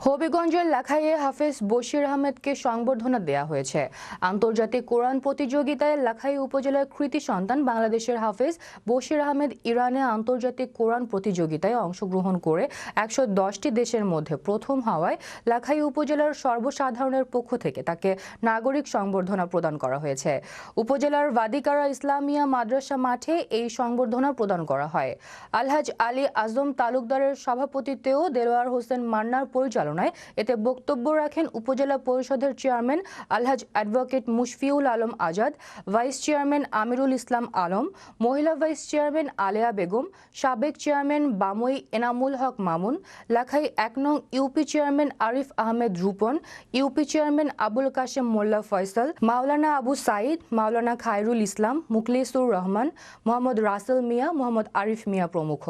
হবিগঞ্জের লাখাইয়ে হাফেজ বশির আহমেদকে সংবর্ধনা দেয়া হয়েছে। আন্তর্জাতিক কোরআন প্রতিযোগিতায় লাখাই উপজেলার কৃতি সন্তান বাংলাদেশের হাফেজ বশির আহমেদ ইরানে আন্তর্জাতিক কোরআন প্রতিযোগিতায় অংশগ্রহণ করে ১১০টি দেশের মধ্যে প্রথম হওয়ায় লাখাই উপজেলার সর্বসাধারণের পক্ষ থেকে তাকে নাগরিক সংবর্ধনা প্রদান করা হয়েছে। উপজেলার ওয়াদিকারা ইসলামিয়া মাদ্রাসা মাঠে এই সংবর্ধনা প্রদান করা হয়। আলহাজ আলী আজম তালুকদারের সভাপতিত্বেও দেলোয়ার হোসেন মান্নার পরিচালনায় এতে বক্তব্য রাখেন উপজেলা পরিষদের chairman Alhaj advocate Mushfiul Alam Azad, vice chairman Amirul Islam Alam, মহিলা ভাইস চেয়ারম্যান আলেয়া বেগম, সাবেক চেয়ারম্যান বামই এনামুল হক মামুন, লাখাই ১ নং UP chairman Arif Ahmed Rupon, UP chairman Abul Kashem Molla Faisal, Maulana Abu Saeed, Maulana Khairul Islam, Mukhlisur Rahman, Mohammad Rasel Mia, Mohammad Arif Mia প্রমুখ।